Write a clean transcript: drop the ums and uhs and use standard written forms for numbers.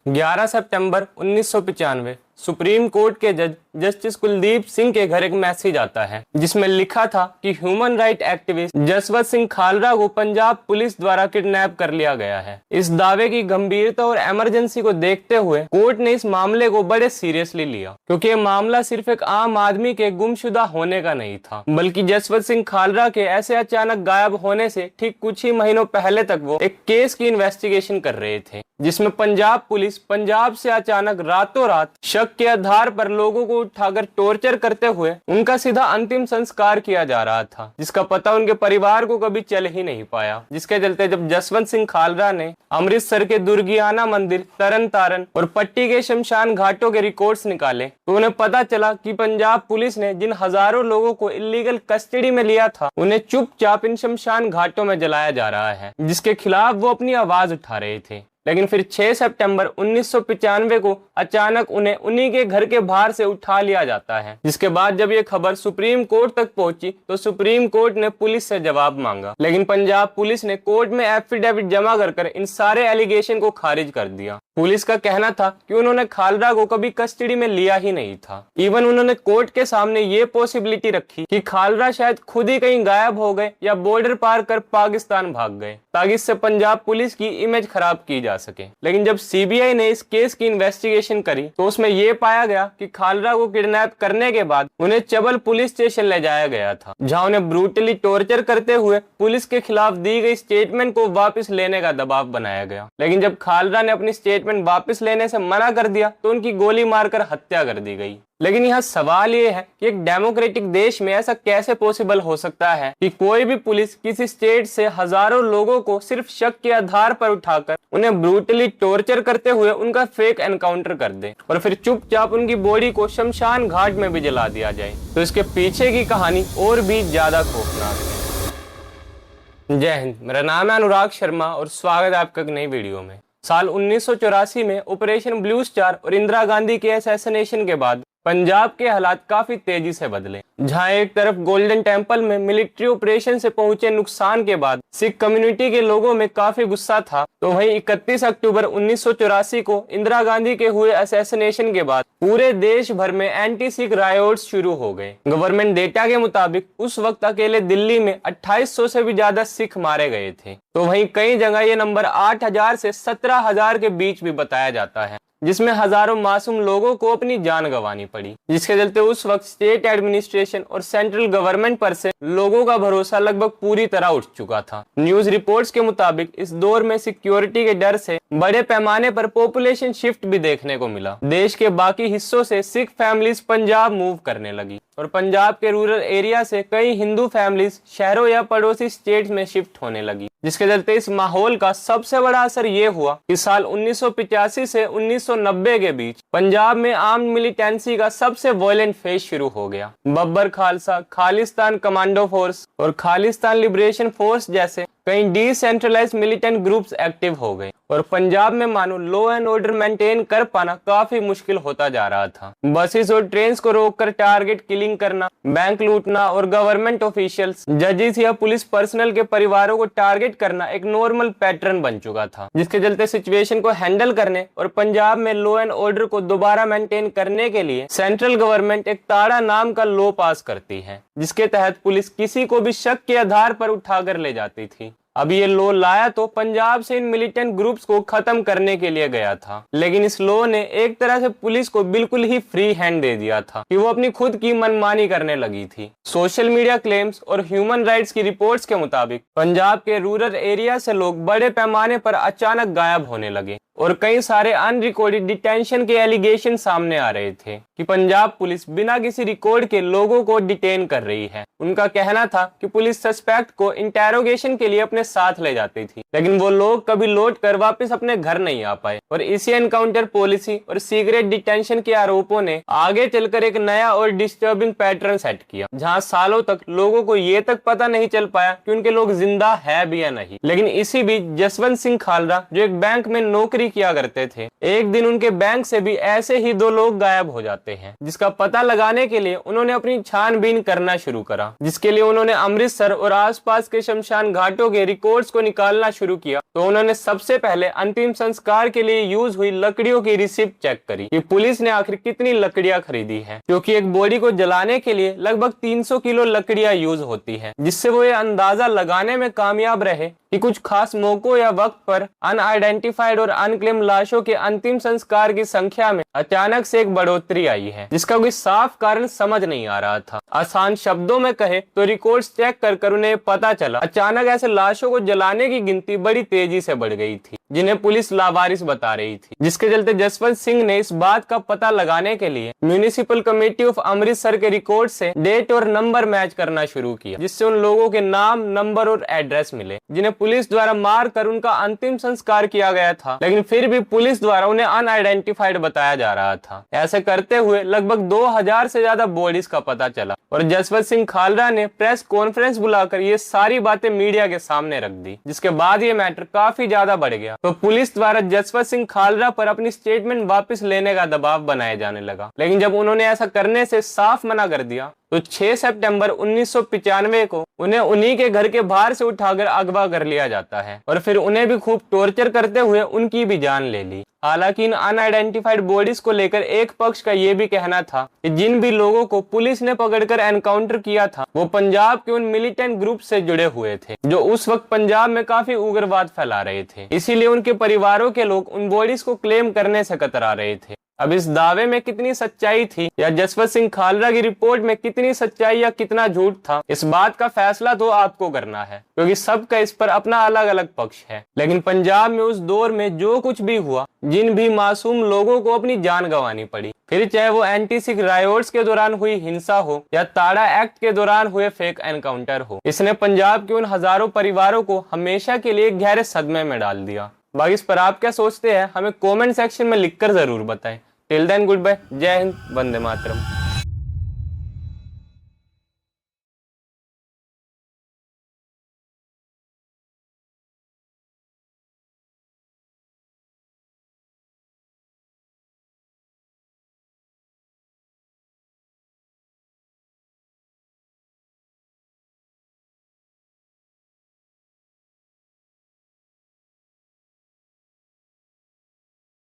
11 सितंबर 1995 supreme court के जज justice Kuldeep Singh के घर एक मैसेज आता है जिसमें लिखा था कि human right activist Jaswant Singh Khalra को पंजाब पुलिस द्वारा किडनैप कर लिया गया है। इस दावे की गंभीरता और इमरजेंसी को देखते हुए कोर्ट ने इस मामले को बड़े सीरियसली लिया, क्योंकि ये मामला सिर्फ एक आम आदमी के गुमशुदा होने का नहीं था, बल्कि जसवंत सिंह खालरा के ऐसे अचानक गायब होने से ठीक कुछ ही महीनों पहले तक वो एक केस की इन्वेस्टिगेशन कर रहे थे, जिसमें पंजाब पुलिस पंजाब से अचानक रातों रात शक के आधार पर लोगों को उठाकर टॉर्चर करते हुए उनका सीधा अंतिम संस्कार किया जा रहा था, जिसका पता उनके परिवार को कभी चल ही नहीं पाया। जिसके चलते जब जसवंत सिंह खालरा ने अमृतसर के दुर्गियाना मंदिर, तरन तारण और पट्टी के शमशान घाटों के रिकॉर्ड्स निकाले तो उन्हें पता चला कि पंजाब पुलिस ने जिन हजारों लोगों को इलीगल कस्टडी में लिया था उन्हें चुपचाप इन शमशान घाटों में जलाया जा रहा है, जिसके खिलाफ वो अपनी आवाज उठा रहे थे। लेकिन फिर 6 सितंबर 1995 को अचानक उन्हें उन्हीं के घर के बाहर से उठा लिया जाता है, जिसके बाद जब ये खबर सुप्रीम कोर्ट तक पहुंची तो सुप्रीम कोर्ट ने पुलिस से जवाब मांगा, लेकिन पंजाब पुलिस ने कोर्ट में एफिडेविट जमा कर इन सारे एलिगेशन को खारिज कर दिया। पुलिस का कहना था कि उन्होंने खालरा को कभी कस्टडी में लिया ही नहीं था। इवन उन्होंने कोर्ट के सामने ये पॉसिबिलिटी रखी कि खालरा शायद खुद ही कहीं गायब हो गए या बॉर्डर पार कर पाकिस्तान भाग गए, ताकि इससे पंजाब पुलिस की इमेज खराब की जा सके। लेकिन जब सीबीआई ने इस केस की इन्वेस्टिगेशन करी तो उसमें यह पाया गया कि खालरा को किडनैप करने के बाद उन्हें चबल पुलिस स्टेशन ले जाया गया था, जहां उन्हें ब्रूटली टॉर्चर करते हुए पुलिस के खिलाफ दी गई स्टेटमेंट को वापस लेने का दबाव बनाया गया। लेकिन जब खालरा ने अपनी स्टेटमेंट वापस लेने से मना कर दिया तो उनकी गोली मारकर हत्या कर दी गई। लेकिन यहाँ सवाल ये है कि एक डेमोक्रेटिक देश में ऐसा कैसे पॉसिबल हो सकता है कि कोई भी पुलिस किसी स्टेट से हजारों लोगों को सिर्फ शक के आधार पर उठाकर उन्हें ब्रूटली टॉर्चर करते हुए उनका फेक एनकाउंटर कर दे और फिर चुपचाप उनकी बॉडी को शमशान घाट में भी जला दिया जाए। तो इसके पीछे की कहानी और भी ज्यादा खौफनाक है। जय हिंद, मेरा नाम है अनुराग शर्मा और स्वागत है आपका एक नई वीडियो में। साल 1984 में ऑपरेशन ब्लू स्टार और इंदिरा गांधी के असैसिनेशन के बाद पंजाब के हालात काफी तेजी से बदले। जहां एक तरफ गोल्डन टेम्पल में मिलिट्री ऑपरेशन से पहुंचे नुकसान के बाद सिख कम्युनिटी के लोगों में काफी गुस्सा था, तो वहीं 31 अक्टूबर 1984 को इंदिरा गांधी के हुए असैसिनेशन के बाद पूरे देश भर में एंटी सिख रायोट्स शुरू हो गए। गवर्नमेंट डेटा के मुताबिक उस वक्त अकेले दिल्ली में 2800 से भी ज्यादा सिख मारे गए थे। तो वहीं कई जगह ये नंबर 8000 से 17000 के बीच भी बताया जाता है, जिसमें हजारों मासूम लोगों को अपनी जान गंवानी पड़ी, जिसके चलते उस वक्त स्टेट एडमिनिस्ट्रेशन और सेंट्रल गवर्नमेंट पर से लोगों का भरोसा लगभग पूरी तरह उठ चुका था। न्यूज रिपोर्ट्स के मुताबिक इस दौर में सिक्योरिटी के डर से बड़े पैमाने पर पॉपुलेशन शिफ्ट भी देखने को मिला। देश के बाकी हिस्सों से सिख फैमिलीज पंजाब मूव करने लगी और पंजाब के रूरल एरिया से कई हिंदू फैमिलीज शहरों या पड़ोसी स्टेट्स में शिफ्ट होने लगी, जिसके चलते इस माहौल का सबसे बड़ा असर ये हुआ कि साल 1985 से 1990 के बीच पंजाब में आर्म्ड मिलिटेंसी का सबसे वायलेंट फेज शुरू हो गया। बब्बर खालसा, खालिस्तान कमांडो फोर्स और खालिस्तान लिबरेशन फोर्स जैसे कई डिसेंट्रलाइज्ड मिलिटेंट ग्रुप्स एक्टिव हो गए और पंजाब में मानो लॉ एंड ऑर्डर मेंटेन कर पाना काफी मुश्किल होता जा रहा था। बसेस और ट्रेन को रोककर टारगेट किलिंग करना, बैंक लूटना और गवर्नमेंट ऑफिशियल्स, जजेस या पुलिस पर्सनल के परिवारों को टारगेट करना एक नॉर्मल पैटर्न बन चुका था, जिसके चलते सिचुएशन को हैंडल करने और पंजाब में लॉ एंड ऑर्डर को दोबारा मेंटेन करने के लिए सेंट्रल गवर्नमेंट एक ताड़ा नाम का लॉ पास करती है, जिसके तहत पुलिस किसी को भी शक के आधार पर उठाकर ले जाती थी। अब ये लॉ लाया तो पंजाब से इन मिलिटेंट ग्रुप्स को खत्म करने के लिए गया था, लेकिन इस लॉ ने एक तरह से पुलिस को बिल्कुल ही फ्री हैंड दे दिया था कि वो अपनी खुद की मनमानी करने लगी थी। सोशल मीडिया क्लेम्स और ह्यूमन राइट्स की रिपोर्ट्स के मुताबिक पंजाब के रूरल एरिया से लोग बड़े पैमाने पर अचानक गायब होने लगे और कई सारे अनरिकॉर्डेड डिटेंशन के एलिगेशन सामने आ रहे थे कि पंजाब पुलिस बिना किसी रिकॉर्ड के लोगों को डिटेन कर रही है। उनका कहना था कि पुलिस सस्पेक्ट को इंटेरोगेशन के लिए अपने साथ ले जाती थी, लेकिन वो लोग कभी लौट कर वापस अपने घर नहीं आ पाए और इसी एनकाउंटर पॉलिसी और सीक्रेट डिटेंशन के आरोपों ने आगे चलकर एक नया और डिस्टर्बिंग पैटर्न सेट किया, जहां सालों तक लोगों को ये तक पता नहीं चल पाया कि उनके लोग जिंदा है भी या नहीं। लेकिन इसी बीच जसवंत सिंह खालरा, जो एक बैंक में नौकरी नौकरी किया करते थे। एक दिन उनके बैंक से भी ऐसे ही 2 लोग गायब हो जाते हैं, जिसका पता लगाने के लिए उन्होंने अपनी छानबीन करना शुरू करा, जिसके लिए उन्होंने अमृतसर और आसपास के शमशान घाटों के रिकॉर्ड्स को निकालना शुरू किया। तो उन्होंने सबसे पहले अंतिम संस्कार के लिए यूज हुई लकड़ियों की रिसिप्ट चेक करी कि पुलिस ने आखिर कितनी लकड़ियां खरीदी हैं, क्योंकि एक बॉडी को जलाने के लिए लगभग 300 किलो लकड़ियां यूज होती है, जिससे वो ये अंदाजा लगाने में कामयाब रहे कि कुछ खास मौकों या वक्त पर अनआइडेंटिफाइड और अनक्लेम लाशों के अंतिम संस्कार की संख्या में अचानक से एक बढ़ोतरी आई है, जिसका कोई साफ कारण समझ नहीं आ रहा था। आसान शब्दों में कहे तो रिकॉर्ड्स चेक कर उन्हें पता चला अचानक ऐसे लाशों को जलाने की गिनती बड़ी तेजी से बढ़ गई थी, जिन्हें पुलिस लावारिस बता रही थी, जिसके चलते जसवंत सिंह ने इस बात का पता लगाने के लिए म्यूनिसिपल कमेटी ऑफ अमृतसर के रिकॉर्ड से डेट और नंबर मैच करना शुरू किया, जिससे उन लोगों के नाम, नंबर और एड्रेस मिले जिन्हें पुलिस द्वारा मार कर उनका अंतिम संस्कार किया गया था, लेकिन फिर भी पुलिस द्वारा उन्हें अनआइडेंटिफाइड बताया जा रहा था। ऐसे करते हुए लगभग 2000 से ज्यादा बॉडीज का पता चला और जसवंत सिंह खालरा ने प्रेस कॉन्फ्रेंस बुलाकर ये सारी बातें मीडिया के सामने रख दी, जिसके बाद ये मैटर काफी ज्यादा बढ़ गया। तो पुलिस द्वारा जसवंत सिंह खालरा पर अपनी स्टेटमेंट वापस लेने का दबाव बनाया जाने लगा, लेकिन जब उन्होंने ऐसा करने से साफ मना कर दिया तो 6 सितंबर 1995 को उन्हें उन्हीं के घर के बाहर से उठाकर अगवा कर लिया जाता है और फिर उन्हें भी खूब टॉर्चर करते हुए उनकी भी जान ले ली। हालांकि इन अनआइडेंटिफाइड बॉडीज को लेकर एक पक्ष का ये भी कहना था कि जिन भी लोगों को पुलिस ने पकड़कर एनकाउंटर किया था वो पंजाब के उन मिलिटेंट ग्रुप से जुड़े हुए थे जो उस वक्त पंजाब में काफी उग्रवाद फैला रहे थे, इसीलिए उनके परिवारों के लोग उन बॉडीज को क्लेम करने से कतरा रहे थे। अब इस दावे में कितनी सच्चाई थी या जसवंत सिंह खालरा की रिपोर्ट में कितनी सच्चाई या कितना झूठ था, इस बात का फैसला तो आपको करना है, क्योंकि सबका इस पर अपना अलग अलग पक्ष है। लेकिन पंजाब में उस दौर में जो कुछ भी हुआ, जिन भी मासूम लोगों को अपनी जान गंवानी पड़ी, फिर चाहे वो एंटी सिख रायोट्स के दौरान हुई हिंसा हो या ताड़ा एक्ट के दौरान हुए फेक एनकाउंटर हो, इसने पंजाब के उन हजारों परिवारों को हमेशा के लिए गहरे सदमे में डाल दिया। बाकी इस पर आप क्या सोचते हैं हमें कमेंट सेक्शन में लिखकर जरूर बताएं। टिल देन गुड बाय, जय हिंद, वंदे मातरम।